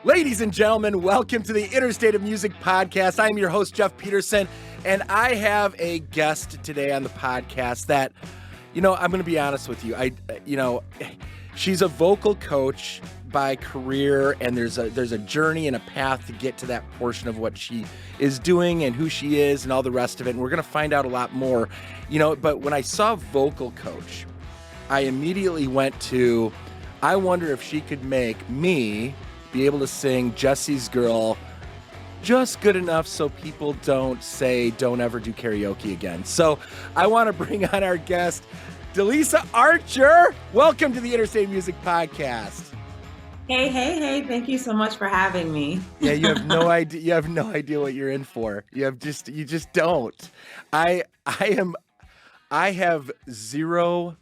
Ladies and gentlemen, welcome to the Interstate of Music podcast. I'm your host, Jeff Peterson, and I have a guest today on the podcast that, I'm going to be honest with you. She's a vocal coach by career, and there's a journey and a path to get to that portion of what she is doing and who she is and all the rest of it. And we're going to find out a lot more, but when I saw vocal coach, I immediately went to, I wonder if she could make me be able to sing Jesse's Girl just good enough so people don't ever do karaoke again. So I want to bring on our guest, Dileesa Archer. Welcome to the Interstate Music Podcast. Hey. Thank you so much for having me. Yeah, you have no idea. You have no idea what you're in for. You just don't. I have zero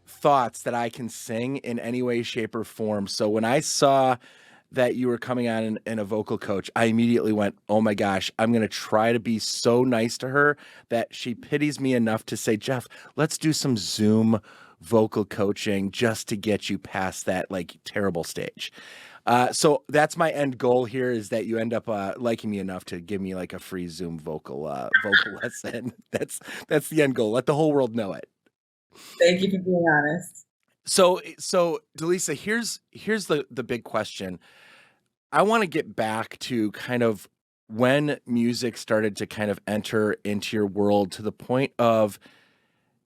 thoughts that I can sing in any way, shape, or form. So when I saw that you were coming on in a vocal coach, I immediately went, oh my gosh, I'm going to try to be so nice to her that she pities me enough to say, Jeff, let's do some Zoom vocal coaching just to get you past that terrible stage. So that's my end goal here, is that you end up liking me enough to give me a free Zoom vocal lesson. That's the end goal. Let the whole world know it. Thank you for being honest. So Dileesa, here's the big question. I want to get back to kind of when music started to kind of enter into your world, to the point of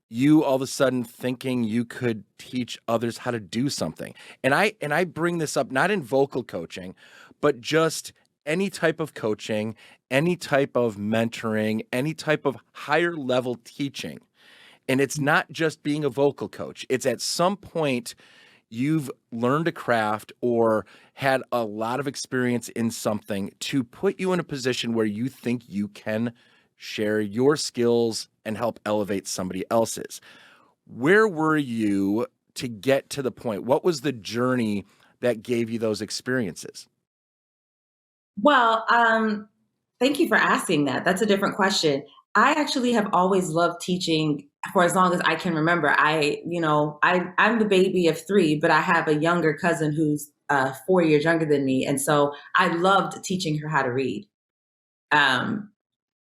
you all of a sudden thinking you could teach others how to do something. And I bring this up not in vocal coaching, but just any type of coaching, any type of mentoring, any type of higher level teaching. And it's not just being a vocal coach. It's at some point you've learned a craft or had a lot of experience in something to put you in a position where you think you can share your skills and help elevate somebody else's. Where were you to get to the point? What was the journey that gave you those experiences? Well, thank you for asking that. That's a different question. I actually have always loved teaching for as long as I can remember. I'm the baby of 3, but I have a younger cousin who's 4 years younger than me. And so I loved teaching her how to read.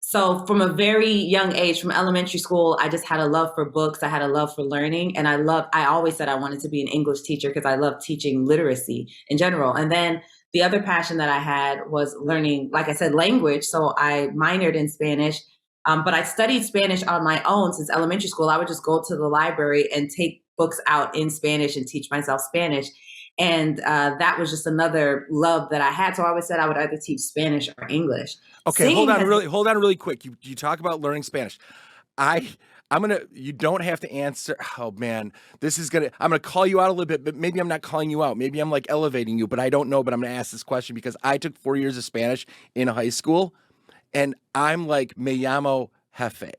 So from a very young age, from elementary school, I just had a love for books. I had a love for learning. And I always said I wanted to be an English teacher because I love teaching literacy in general. And then the other passion that I had was learning, like I said, language. So I minored in Spanish. But I studied Spanish on my own since elementary school. I would just go to the library and take books out in Spanish and teach myself Spanish. And that was just another love that I had. So I always said I would either teach Spanish or English. Okay, hold on really quick. You talk about learning Spanish. You don't have to answer. Oh man, I'm gonna call you out a little bit, but maybe I'm not calling you out. Maybe I'm elevating you, but I don't know. But I'm gonna ask this question because I took 4 years of Spanish in high school. And I'm me llamo jefe,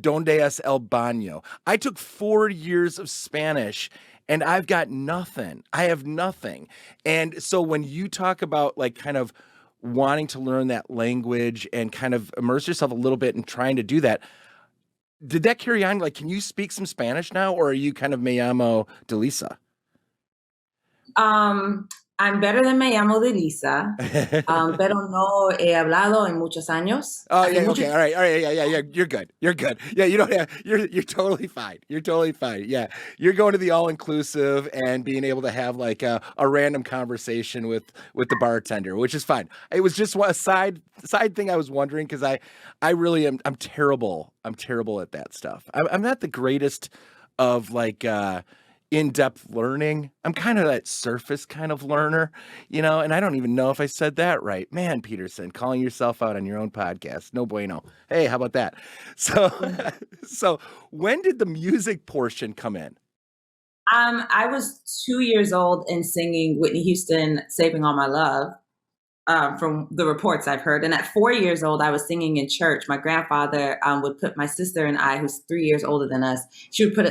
donde es el baño. I took 4 years of Spanish and I've got nothing. I have nothing. And so when you talk about kind of wanting to learn that language and kind of immerse yourself a little bit and trying to do that, did that carry on? Can you speak some Spanish now, or are you kind of me llamo Dileesa? I'm better than me llamo Dileesa, pero no he hablado en muchos años. Oh, yeah, okay, all right, yeah, you're good. Yeah, you're totally fine. You're totally fine. Yeah, you're going to the all-inclusive and being able to have a random conversation with the bartender, which is fine. It was just a side thing I was wondering because I really am. I'm terrible at that stuff. I'm not the greatest of in-depth learning. I'm kind of that surface kind of learner, and I don't even know if I said that right. Man, Peterson, calling yourself out on your own podcast. No bueno. Hey, how about that? So when did the music portion come in? I was 2 years old and singing Whitney Houston, Saving All My Love. From the reports I've heard. And at 4 years old, I was singing in church. My grandfather would put my sister and I, who's 3 years older than us, he would put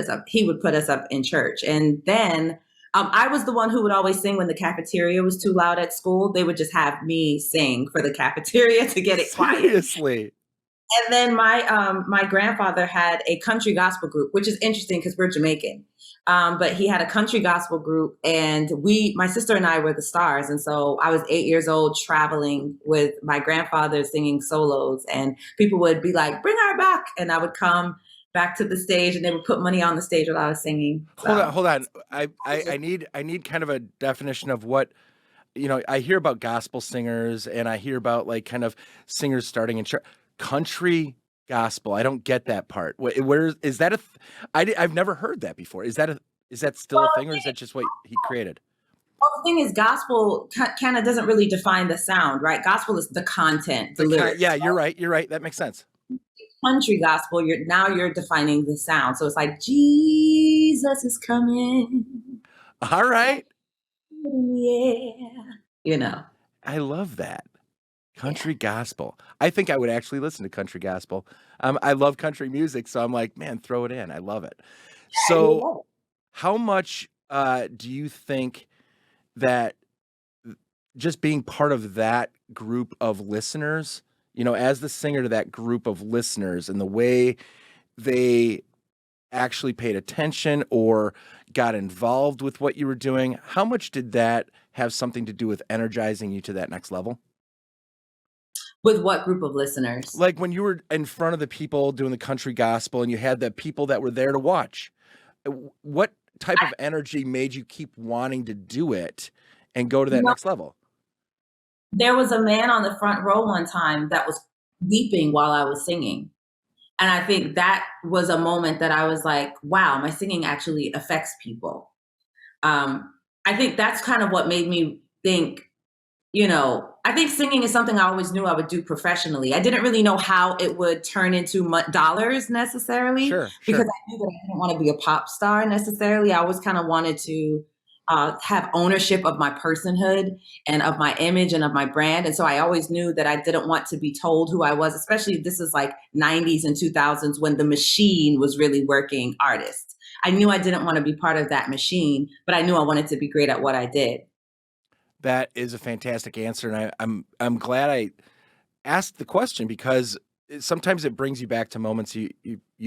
us up in church. And then I was the one who would always sing when the cafeteria was too loud at school. They would just have me sing for the cafeteria to get it quiet. Seriously? And then my grandfather had a country gospel group, which is interesting because we're Jamaican. But he had a country gospel group, and my sister and I were the stars. And so I was 8 years old, traveling with my grandfather singing solos, and people would be like, "Bring her back," and I would come back to the stage, and they would put money on the stage while I was singing. Hold on, So hold on. I was just I need kind of a definition of what, I hear about gospel singers and I hear about like kind of singers starting in church. Country gospel. I don't get that part. Where is that I've never heard that before. Is that still a well, thing, or is that just what he created? the thing is, gospel kind of doesn't really define the sound, right? Gospel is the content, the Yeah, lyrics. you're right. You're right. That makes sense. Country gospel, you're defining the sound. So it's like Jesus is coming. All right. Yeah. You know. I love that. Yeah. Country gospel. I think I would actually listen to country gospel. I love country music, so I'm like, man, throw it in. I love it. I So, love it. how much do you think that just being part of that group of listeners, as the singer to that group of listeners and the way they actually paid attention or got involved with what you were doing, how much did that have something to do with energizing you to that next level? With what group of listeners? Like when you were in front of the people doing the country gospel and you had the people that were there to watch, what type of energy made you keep wanting to do it and go to You that know, next level? there was a man on the front row one time that was weeping while I was singing. And I think that was a moment that I was like, wow, my singing actually affects people. Um, I think that's kind of what made me think, I think singing is something I always knew I would do professionally. I didn't really know how it would turn into dollars necessarily, Sure, because sure. I knew that I didn't want to be a pop star necessarily. I always kind of wanted to have ownership of my personhood and of my image and of my brand. And so I always knew that I didn't want to be told who I was, especially this is like 90s and 2000s when the machine was really working artists. I knew I didn't want to be part of that machine, but I knew I wanted to be great at what I did. That is a fantastic answer, and I'm glad I asked the question because sometimes it brings you back to moments you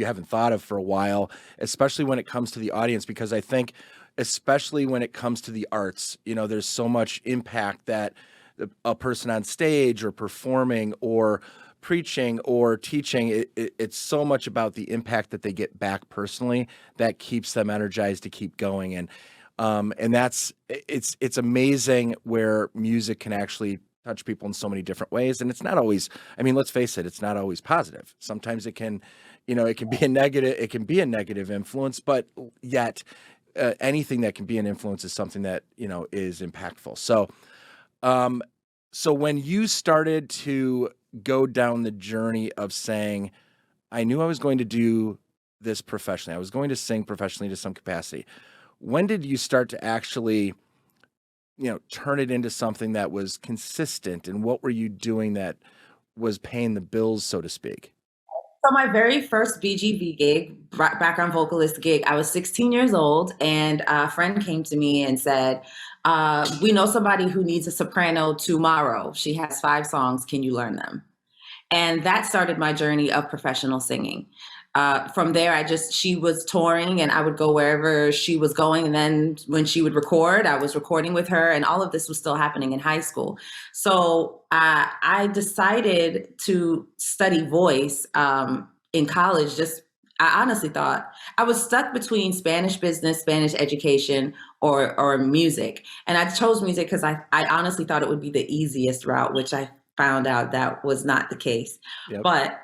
haven't thought of for a while, especially when it comes to the audience. Because I think, especially when it comes to the arts, there's so much impact that a person on stage or performing or preaching or teaching, it's so much about the impact that they get back personally that keeps them energized to keep going. And it's amazing where music can actually touch people in so many different ways. And it's not always, I mean, let's face it, it's not always positive. Sometimes it can be a negative influence, but yet anything that can be an influence is something that, is impactful. Um, so when you started to go down the journey of saying, I knew I was going to do this professionally, I was going to sing professionally to some capacity. When did you start to actually, turn it into something that was consistent? And what were you doing that was paying the bills, so to speak? So my very first BGV gig, background vocalist gig, I was 16 years old, and a friend came to me and said, "We know somebody who needs a soprano tomorrow. She has 5 songs. Can you learn them?" And that started my journey of professional singing. From there, she was touring and I would go wherever she was going. And then when she would record, I was recording with her, and all of this was still happening in high school. So I decided to study voice in college. I honestly thought I was stuck between Spanish business, Spanish education, or music. And I chose music because I honestly thought it would be the easiest route, which I found out that was not the case. Yep. But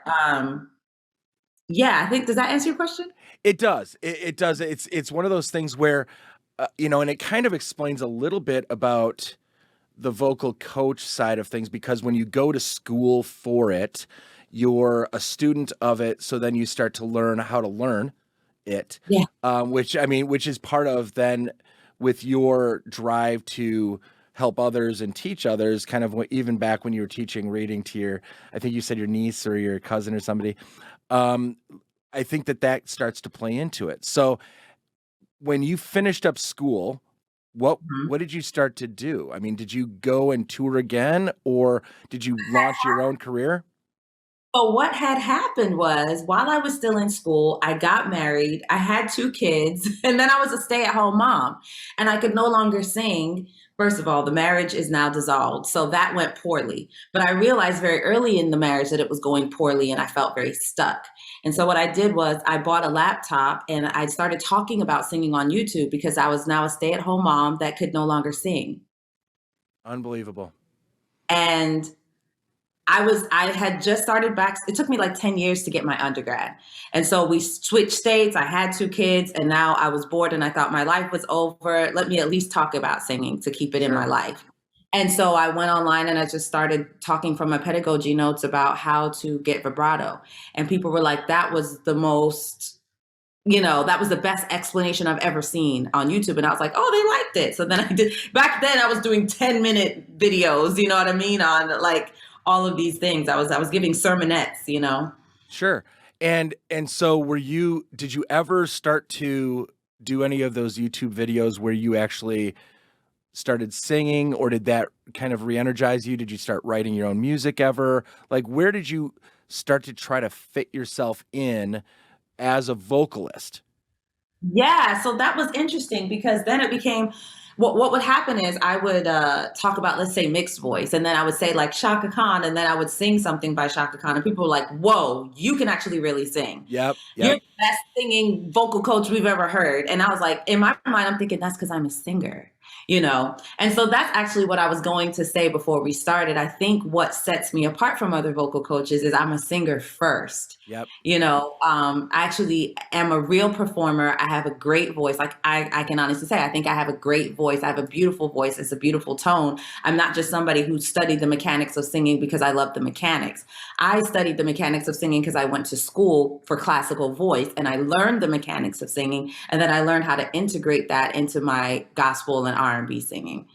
yeah, I think, does that answer your question? It does. It does. It's one of those things where, and it kind of explains a little bit about the vocal coach side of things, because when you go to school for it, you're a student of it. So then you start to learn how to learn it, Yeah. which is part of then with your drive to help others and teach others, kind of even back when you were teaching reading to I think you said your niece or your cousin or somebody. Um, I think that starts to play into it. So when you finished up school, Mhm. what did you start to do? I mean, did you go and tour again, or did you launch your own career? But what had happened was while I was still in school, I got married, I had 2 kids, and then I was a stay at home mom, and I could no longer sing. First of all, the marriage is now dissolved, so that went poorly. But I realized very early in the marriage that it was going poorly, and I felt very stuck. And so what I did was I bought a laptop and I started talking about singing on YouTube because I was now a stay at home mom that could no longer sing. Unbelievable. And I had just started back. It took me like 10 years to get my undergrad. And so we switched states. I had 2 kids and now I was bored and I thought my life was over. Let me at least talk about singing to keep it in my Sure. life. And so I went online and I just started talking from my pedagogy notes about how to get vibrato. And people were like, that was the most, that was the best explanation I've ever seen on YouTube. And I was like, oh, they liked it. So then I did, back then I was doing 10-minute videos, you know what I mean? On like all of these things. I was giving sermonettes. Sure. And so did you ever start to do any of those YouTube videos where you actually started singing, or did that kind of re-energize you? Did you start writing your own music ever? Like, where did you start to try to fit yourself in as a vocalist? Yeah, so that was interesting because then it became what would happen is I would talk about, let's say, mixed voice, and then I would say like Shaka Khan, and then I would sing something by Shaka Khan, and people were like, "Whoa, you can actually really sing! Yep, You're yep. the best singing vocal coach we've ever heard." And I was like, in my mind, I'm thinking that's because I'm a singer. And so that's actually what I was going to say before we started. I think what sets me apart from other vocal coaches is I'm a singer first. Yep. I actually am a real performer. I have a great voice. Like I can honestly say, I think I have a great voice. I have a beautiful voice. It's a beautiful tone. I'm not just somebody who studied the mechanics of singing because I love the mechanics. I studied the mechanics of singing because I went to school for classical voice and I learned the mechanics of singing. And then I learned how to integrate that into my gospel and R&B singing.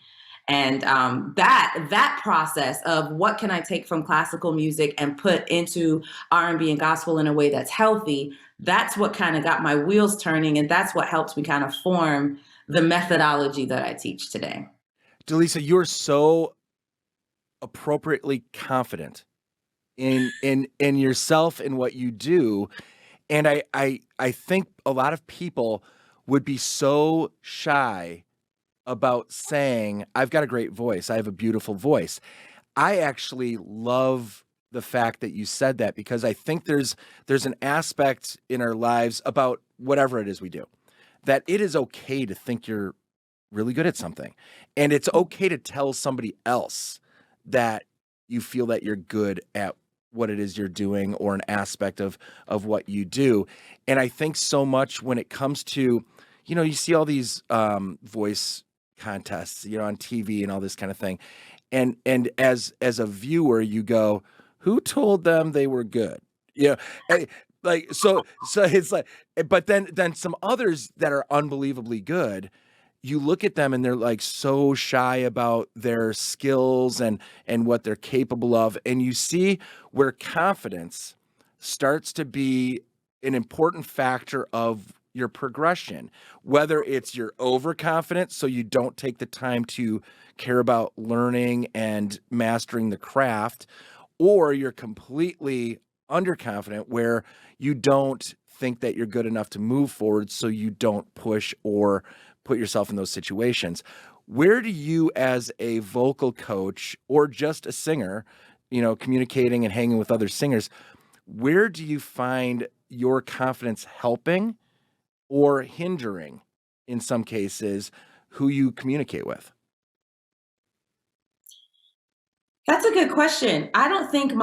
And that process of what can I take from classical music and put into R&B and gospel in a way that's healthy, that's what kind of got my wheels turning, and that's what helps me kind of form the methodology that I teach today. Dileesa, you're so appropriately confident in yourself and what you do. And I think a lot of people would be so shy about saying, I've got a great voice. I have a beautiful voice. I actually love the fact that you said that, because I think there's an aspect in our lives about whatever it is we do, that it is okay to think you're really good at something. And it's okay to tell somebody else that you feel that you're good at what it is you're doing, or an aspect of what you do. And I think so much when it comes to, you see all these voice contests, on TV and all this kind of thing. And as a viewer, you go, who told them they were good? And like so it's like, but then some others that are unbelievably good, you look at them and they're like so shy about their skills and what they're capable of. And you see where confidence starts to be an important factor of your progression, whether it's you're overconfident, so you don't take the time to care about learning and mastering the craft, or you're completely underconfident where you don't think that you're good enough to move forward, so you don't push or put yourself in those situations. Where do you, as a vocal coach or just a singer, communicating and hanging with other singers, where do you find your confidence helping or hindering, in some cases, who you communicate with? That's a good question. I don't think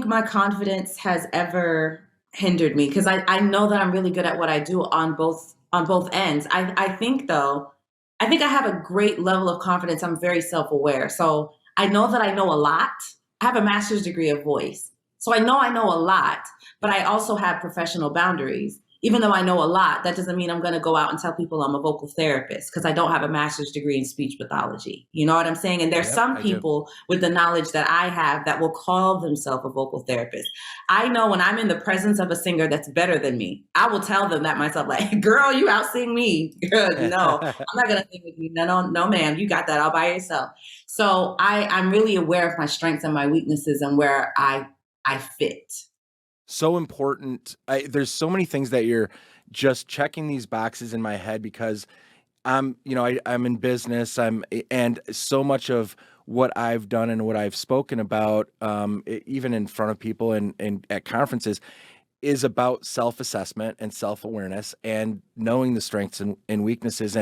my confidence has ever hindered me because I know that I'm really good at what I do on both ends. I think though, I think I have a great level of confidence. I'm very self-aware. So I know that I know a lot. I have a master's degree of voice. So I know a lot, but I also have professional boundaries. Even though I know a lot, that doesn't mean I'm going to go out and tell people I'm a vocal therapist because I don't have a master's degree in speech pathology. You know what I'm saying? And there's Yep, some I do. people with the knowledge that I have that will call themselves a vocal therapist. I know when I'm in the presence of a singer that's better than me, I will tell them that myself, like, girl, you outsing me. No, I'm not going to sing with you. No, no, no, ma'am, you got that all by yourself. So I'm really aware of my strengths and my weaknesses and where I I fit. So important. There's so many things that you're just checking these boxes in my head because I'm in business. And so much of what I've done and what I've spoken about, even in front of people and at conferences, is about self-assessment and self-awareness and knowing the strengths and weaknesses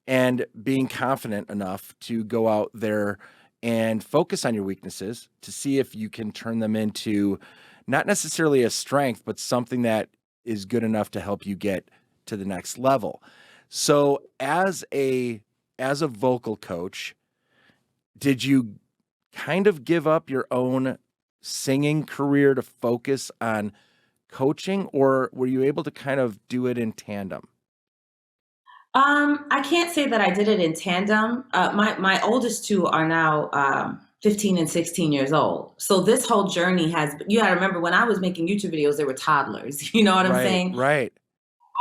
and being confident enough to go out there and focus on your weaknesses to see if you can turn them into not necessarily a strength, but something that is good enough to help you get to the next level. So as a vocal coach, did you kind of give up your own singing career to focus on coaching, or were you able to kind of do it in tandem? I can't say that I did it in tandem. My oldest two are now 15 and 16 years old. So this whole journey has, you got to remember when I was making YouTube videos, they were toddlers. You know what I'm Right, saying? right.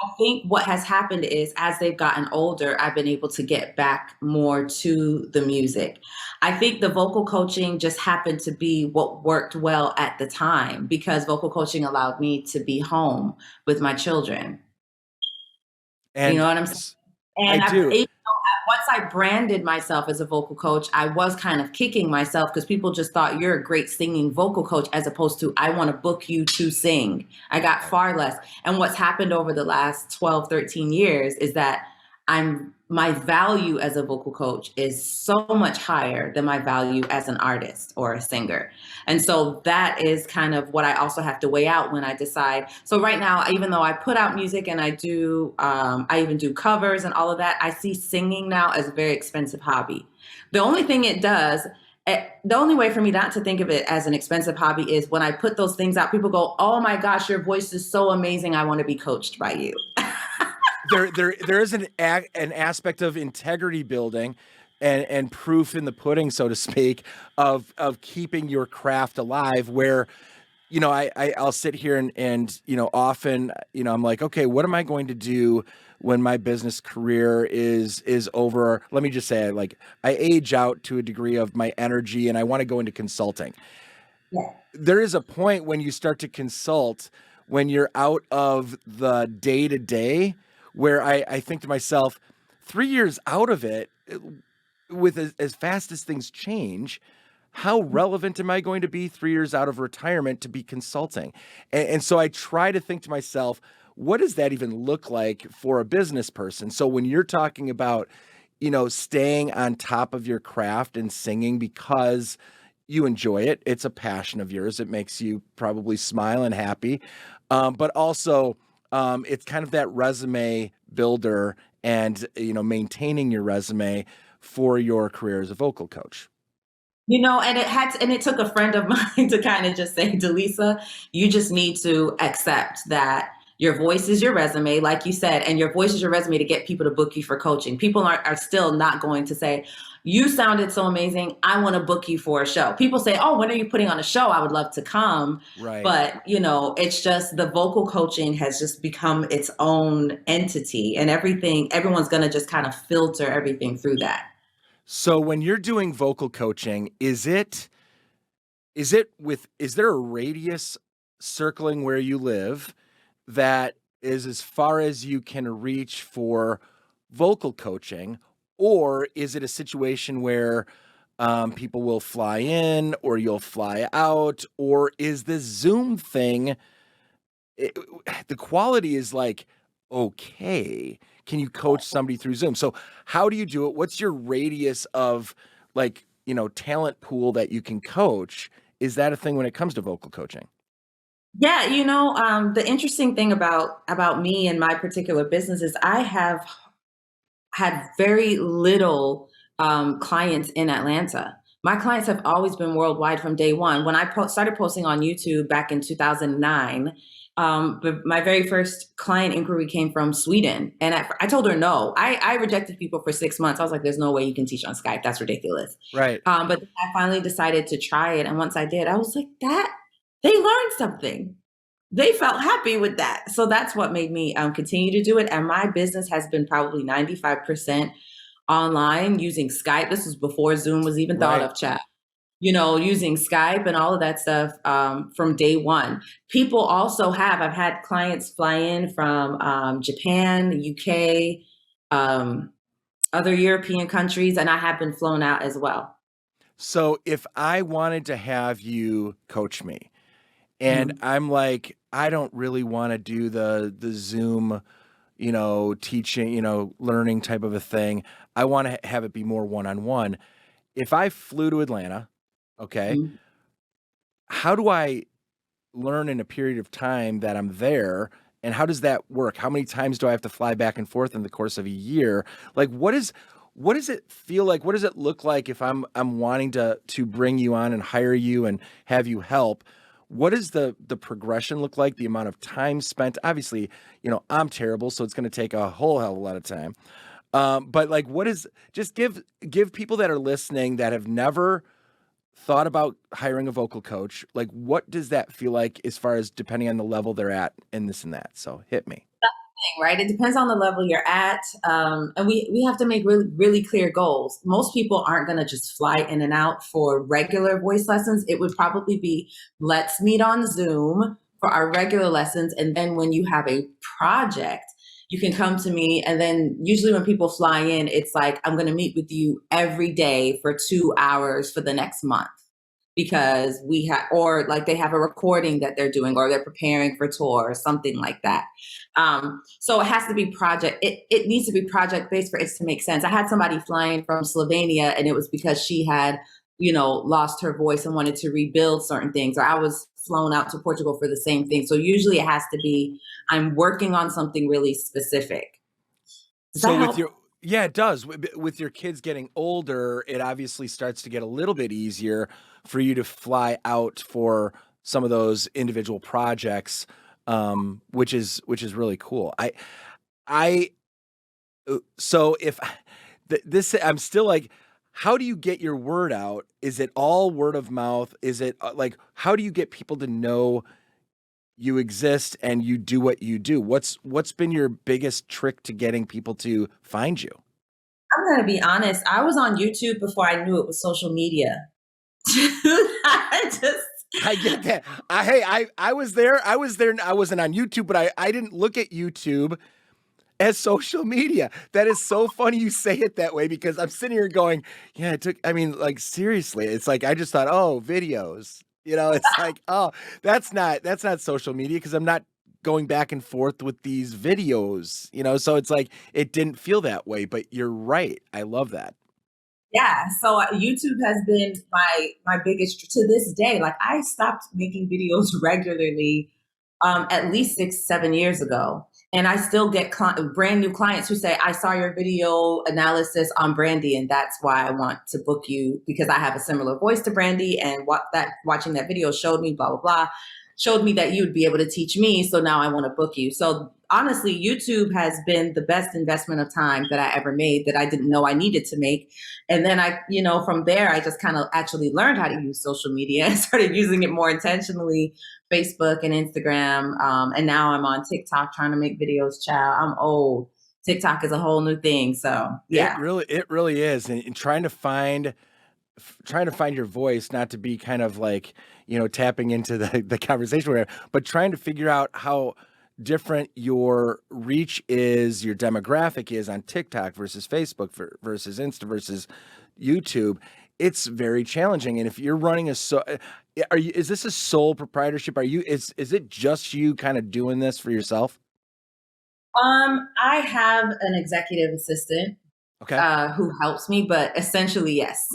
I think what has happened is as they've gotten older, I've been able to get back more to the music. I think the vocal coaching just happened to be what worked well at the time because vocal coaching allowed me to be home with my children. You And know what I'm saying? I And do. even though once I branded myself as a vocal coach, I was kind of kicking myself because people just thought you're a great singing vocal coach as opposed to I want to book you to sing. I got Right. far less. And what's happened over the last 12, 13 years is that my value as a vocal coach is so much higher than my value as an artist or a singer. And so that is kind of what I also have to weigh out when I decide. So right now, even though I put out music and I even do covers and all of that, I see singing now as a very expensive hobby. The only thing it does, the only way for me not to think of it as an expensive hobby is when I put those things out, people go, "Oh my gosh, your voice is so amazing. I want to be coached by you." There is an aspect of integrity building and proof in the pudding, so to speak, of keeping your craft alive where I'll sit here and often, I'm like, okay, what am I going to do when my business career is over? Let me just say, I age out to a degree of my energy and I want to go into consulting. Yeah. There is a point when you start to consult when you're out of the day to day where I think to myself, 3 years out of it, with as fast as things change, how relevant am I going to be 3 years out of retirement to be consulting? And so I try to think to myself, what does that even look like for a business person? So when you're talking about, staying on top of your craft and singing because you enjoy it, it's a passion of yours. It makes you probably smile and happy. But also, it's kind of that resume builder and, maintaining your resume for your career as a vocal coach. And it took a friend of mine to kind of just say, Delisa, you just need to accept that your voice is your resume, like you said, and your voice is your resume to get people to book you for coaching. People are still not going to say, you sounded so amazing. I want to book you for a show. People say, oh, when are you putting on a show? I would love to come. Right. But, it's just the vocal coaching has just become its own entity and everyone's going to just kind of filter everything through that. So when you're doing vocal coaching, is there a radius circling where you live that is as far as you can reach for vocal coaching, or is it a situation where people will fly in or you'll fly out, or is this Zoom thing it, the quality is like okay? Can you coach somebody through Zoom? So how do you do it? What's your radius of talent pool that you can coach? Is that a thing when it comes to vocal coaching? Yeah, the interesting thing about me and my particular business is I have had very little clients in Atlanta. My clients have always been worldwide from day one. When I started posting on YouTube back in 2009, my very first client inquiry came from Sweden. And I told her no. I rejected people for 6 months. I was like, there's no way you can teach on Skype. That's ridiculous. Right. But then I finally decided to try it. And once I did, I was like, they learned something. They felt happy with that. So that's what made me continue to do it. And my business has been probably 95% online using Skype. This was before Zoom was even thought Right. of, chat. using Skype and all of that stuff from day one. People also I've had clients fly in from Japan, UK, um, other European countries, and I have been flown out as well. So if I wanted to have you coach me and Mhm. I'm like, I don't really want to do the Zoom, teaching, learning type of a thing. I want to have it be more one-on-one. If I flew to Atlanta, okay, Mhm. how do I learn in a period of time that I'm there? And how does that work? How many times do I have to fly back and forth in the course of a year? Like what does it feel like? What does it look like if I'm wanting to bring you on and hire you and have you help? What does the progression look like? The amount of time spent? Obviously, I'm terrible, so it's going to take a whole hell of a lot of time. But like, what is just give people that are listening that have never thought about hiring a vocal coach, like what does that feel like as far as depending on the level they're at and this and that? So hit me. Right? It depends on the level you're at, and we have to make really really clear goals. Most people aren't going to just fly in and out for regular voice lessons. It would probably be let's meet on Zoom for our regular lessons, and then when you have a project, you can come to me. And then usually when people fly in, it's like I'm going to meet with you every day for 2 hours for the next month because we have, or like they have a recording that they're doing or they're preparing for tour or something like that. So it has to be it needs to be project based for it to make sense. I had somebody flying from Slovenia and it was because she had lost her voice and wanted to rebuild certain things, or I was flown out to Portugal for the same thing. So usually it has to be I'm working on something really specific. Does that So with help? your yeah, it does. With your kids getting older, it obviously starts to get a little bit easier for you to fly out for some of those individual projects, which is really cool. I so if this I'm still like, how do you get your word out? Is it all word of mouth? Is it like how do you get people to know you exist and you do what you do? What's been your biggest trick to getting people to find you? I'm going to be honest. I was on YouTube before I knew it was social media. I just I get that. I was there. I was there. I wasn't on YouTube, but I didn't look at YouTube as social media. That is so funny you say it that way because I'm sitting here going, yeah, it took, I mean, like, seriously, it's like, I just thought, oh, videos, it's like, oh, that's not social media because I'm not going back and forth with these videos, so it's like, it didn't feel that way, but you're right. I love that. yeah. So YouTube has been my biggest to this day. Like I stopped making videos regularly at least 6 7 years ago, and I still get brand new clients who say, "I saw your video analysis on Brandy, and that's why I want to book you because I have a similar voice to Brandy, and what that watching that video showed me, blah blah blah." Showed me that you would be able to teach me. So now I want to book you. So honestly, YouTube has been the best investment of time that I ever made that I didn't know I needed to make. And then from there, I just kind of actually learned how to use social media and started using it more intentionally, Facebook and Instagram. And now I'm on TikTok trying to make videos. Child, I'm old. TikTok is a whole new thing. So yeah. It really is. And trying to find your voice, not to be kind of like, tapping into the conversation, or whatever, but trying to figure out how different your reach is, your demographic is on TikTok versus Facebook versus Insta versus YouTube. It's very challenging. And if you're running is this a sole proprietorship? Is it just you kind of doing this for yourself? I have an executive assistant Okay. who helps me, but essentially, yes,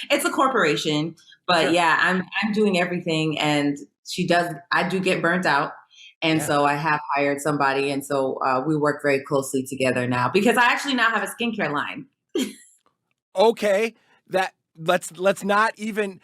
it's a corporation. But Sure. yeah, I'm doing everything, and she does. I do get burnt out, and Yeah. so I have hired somebody, and so we work very closely together now because I actually now have a skincare line. Okay. That let's not even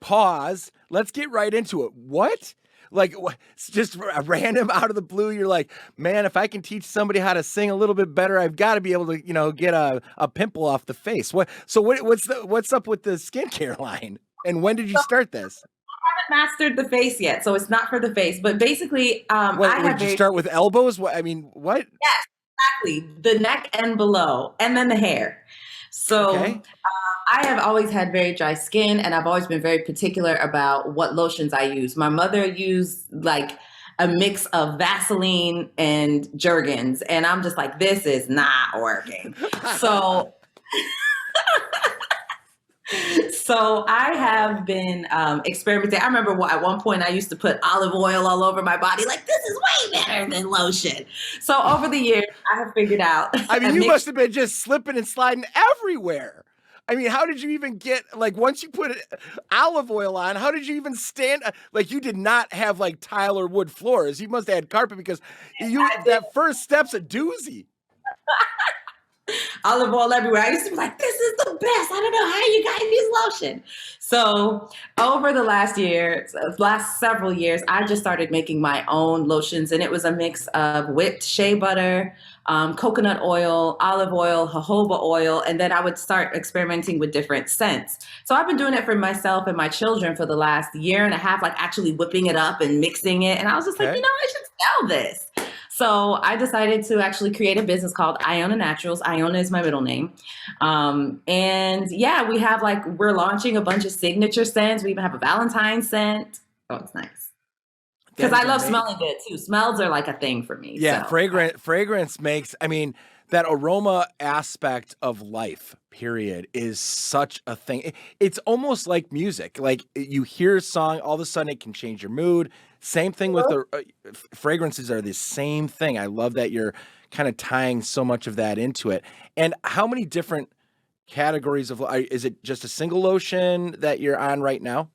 pause. Let's get right into it. What? Like it's just a random out of the blue. You're like, man, if I can teach somebody how to sing a little bit better, I've got to be able to, get a pimple off the face. What's up with the skincare line? And when did you start this? I haven't mastered the face yet, so it's not for the face. But basically, What I would have you very start with elbows? What I mean, what? yes, exactly the neck and below, and then the hair. So Okay. I have always had very dry skin, and I've always been very particular about what lotions I use. My mother used like a mix of Vaseline and Jergens, and I'm just like, this is not working. So so I have been experimenting. I remember at one point I used to put olive oil all over my body, like this is way better than lotion. So over the years, I have figured out I mean, a you mix. must have been just slipping and sliding everywhere. I mean, how did you even get, like, once you put olive oil on, how did you even stand? Like, you did not have like tile or wood floors. You must have had carpet because I did that first step's a doozy. olive oil everywhere. I used to be like, this is the best. I don't know how you guys use lotion. So over the last several years, I just started making my own lotions, and it was a mix of whipped shea butter, coconut oil, olive oil, jojoba oil, and then I would start experimenting with different scents. So I've been doing it for myself and my children for the last year and a half, like actually whipping it up and mixing it. And I was just like, Okay. I should sell this. So I decided to actually create a business called Iona Naturals. Iona is my middle name. And yeah, we're launching a bunch of signature scents. We even have a Valentine scent. Oh, it's nice. That Because is I love amazing. smelling good too. Smells are like a thing for me. Yeah, So fragrance makes, I mean, that aroma aspect of life, period, is such a thing. It's almost like music. Like you hear a song, all of a sudden it can change your mood. Same thing with the fragrances are the same thing. I love that you're kind of tying so much of that into it. And how many different categories of, is it just a single lotion that you're on right now?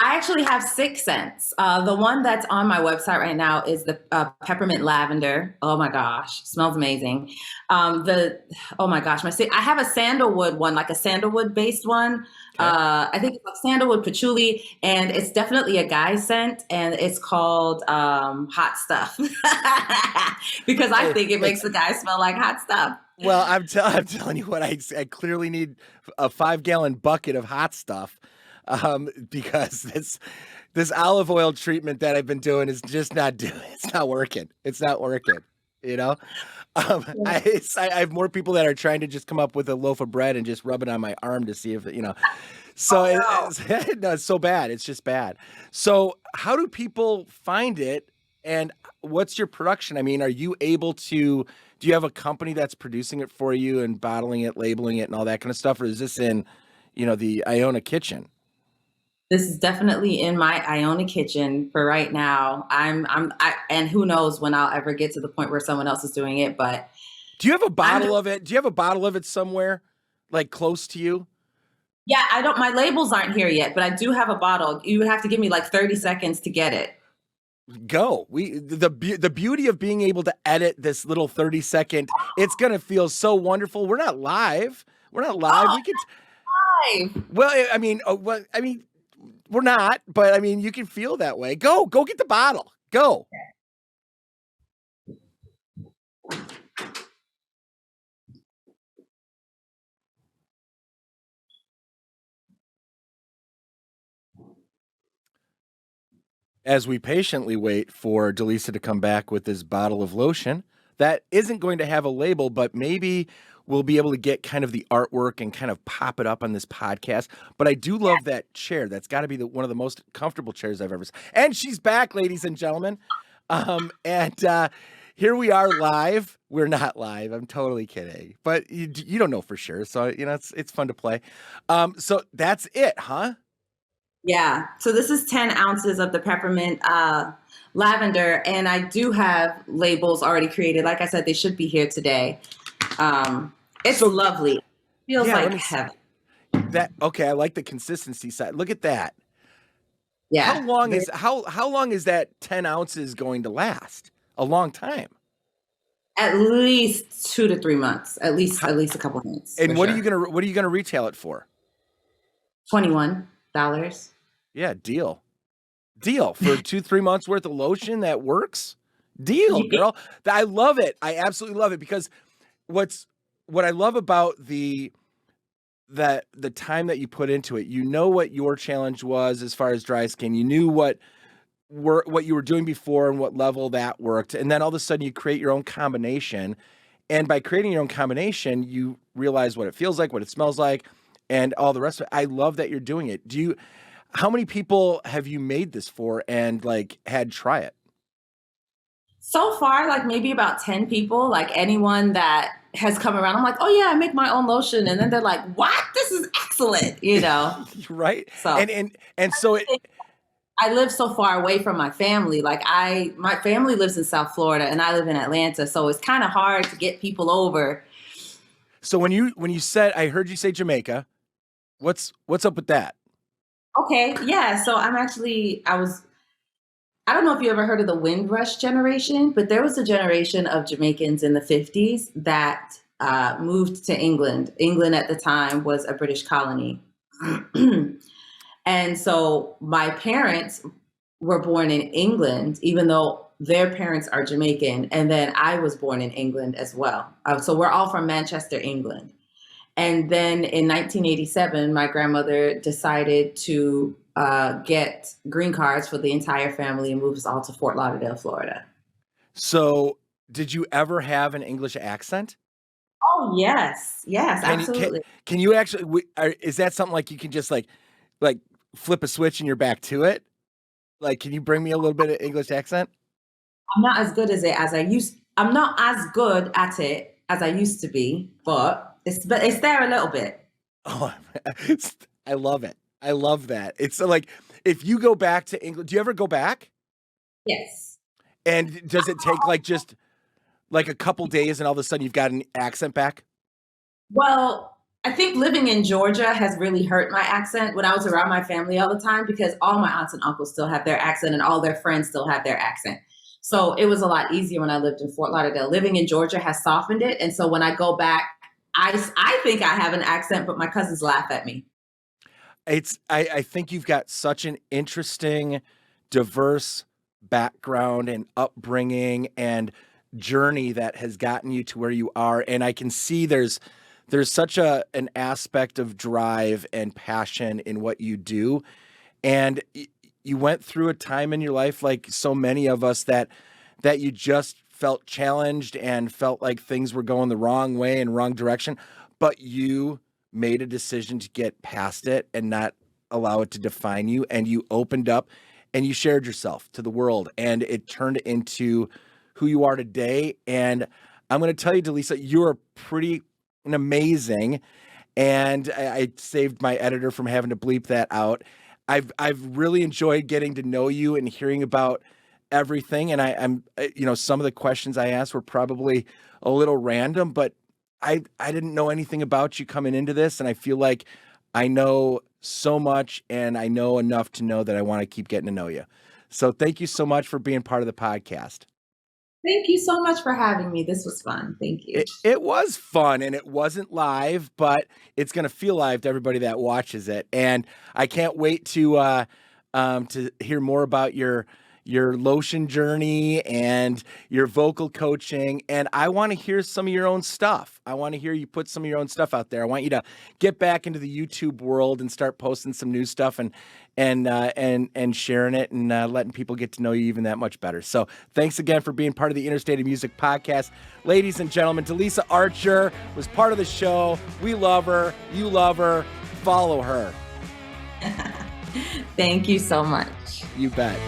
I actually have 6 scents. The one that's on my website right now is the peppermint lavender. Oh my gosh, smells amazing. The oh my gosh, I have a sandalwood one, like a sandalwood based one. Okay. I think it's like sandalwood patchouli, and it's definitely a guy scent, and it's called hot stuff because I think it makes the guy smell like hot stuff. Well, I'm telling you what, I clearly need a 5-gallon bucket of hot stuff, because this olive oil treatment that I've been doing is just not doing. It's not working. It's not working. You know, I have more people that are trying to just come up with a loaf of bread and just rub it on my arm to see if So Oh no. no, it's so bad. It's just bad. So how do people find it, and what's your production? I mean, are you able to? Do you have a company that's producing it for you and bottling it, labeling it, and all that kind of stuff, or is this in, the Iona kitchen? This is definitely in my Iona kitchen for right now. And who knows when I'll ever get to the point where someone else is doing it, but Do you have a I'm bottle doing, of it? Do you have a bottle of it somewhere, like close to you? yeah, I don't, my labels aren't here yet, but I do have a bottle. You would have to give me like 30 seconds to get it. Go. The beauty of being able to edit this little 30-second, it's gonna feel so wonderful. We're not live. We're not live. Oh, We could. hi. Well, I mean, we're not, but I mean, you can feel that way. Go get the bottle. Go. As we patiently wait for Dileesa to come back with this bottle of lotion that isn't going to have a label, but maybe we'll be able to get kind of the artwork and kind of pop it up on this podcast. But I do love that chair. That's got to be one of the most comfortable chairs I've ever seen. And she's back, ladies and gentlemen. And here we are live. We're not live. I'm totally kidding. But you don't know for sure. So, it's fun to play. So that's it, huh? Yeah. So this is 10 ounces of the peppermint lavender, and I do have labels already created. Like I said, they should be here today. It's So, lovely. Feels yeah, like let me see heaven. that. Okay, I like the consistency side. Look at that. How Yeah. long is how long is that 10 ounces going to last? A long time. At least 2 to 3 months. At least How, a couple of months for and sure. what are you gonna retail it for? $21. Yeah, deal for 2-3 months worth of lotion that works. Deal, Yeah. girl. I love it. I absolutely love it because what I love about the time that you put into it, what your challenge was as far as dry skin. You knew what you were doing before and what level that worked, and then all of a sudden you create your own combination, And by creating your own combination, you realize what it feels like, what it smells like, and all the rest of it. I love that you're doing it. How many people have you made this for and like had try it? So far, like maybe about 10 people, like anyone that has come around, I'm like, oh yeah, I make my own lotion. And then they're like, what? This is excellent, you know? Right. So And so it, I live so far away from my family. Like my family lives in South Florida and I live in Atlanta. So it's kind of hard to get people over. so when you said, I heard you say Jamaica, what's up with that? Okay. Yeah. So I don't know if you ever heard of the Windrush generation, but there was a generation of Jamaicans in the 50s that moved to England. England at the time was a British colony. And so my parents were born in England, even though their parents are Jamaican. And then I was born in England as well. So we're all from Manchester, England. And then in 1987, my grandmother decided to get green cards for the entire family and move us all to Fort Lauderdale, Florida. So did you ever have an English accent? Oh, yes. Yes, Can you absolutely. can you actually is that something like you can just like flip a switch and you're back to it? Like, can you bring me a little bit of English accent? I'm not as good I'm not as good at it as I used to be, but it's there a little bit. Oh, I love it. I love that. It's like if you go back to England, do you ever go back? Yes. And does it take like just like a couple days and all of a sudden you've got an accent back? Well, I think living in Georgia has really hurt my accent when I was around my family all the time because all my aunts and uncles still have their accent and all their friends still have their accent. So it was a lot easier when I lived in Fort Lauderdale. Living in Georgia has softened it. And so when I go back, I think I have an accent, but my cousins laugh at me. I think you've got such an interesting, diverse background and upbringing and journey that has gotten you to where you are. And I can see there's such an aspect of drive and passion in what you do. And you went through a time in your life, like so many of us, that you just felt challenged and felt like things were going the wrong way and wrong direction, but you made a decision to get past it and not allow it to define you. And you opened up and you shared yourself to the world and it turned into who you are today. And I'm going to tell you, Dileesa, you're pretty amazing. And I saved my editor from having to bleep that out. I've really enjoyed getting to know you and hearing about everything. And I'm some of the questions I asked were probably a little random, but I didn't know anything about you coming into this. And I feel like I know so much and I know enough to know that I want to keep getting to know you. So thank you so much for being part of the podcast. Thank you so much for having me. This was fun. Thank you. It was fun and it wasn't live, but it's going to feel live to everybody that watches it. And I can't wait to hear more about your lotion journey and your vocal coaching. And I want to hear some of your own stuff. I want to hear you put some of your own stuff out there. I want you to get back into the YouTube world and start posting some new stuff and sharing it and letting people get to know you even that much better. So thanks again for being part of the Interstate of Music podcast. Ladies and gentlemen, Dileesa Archer was part of the show. We love her. You love her. Follow her. Thank you so much. You bet.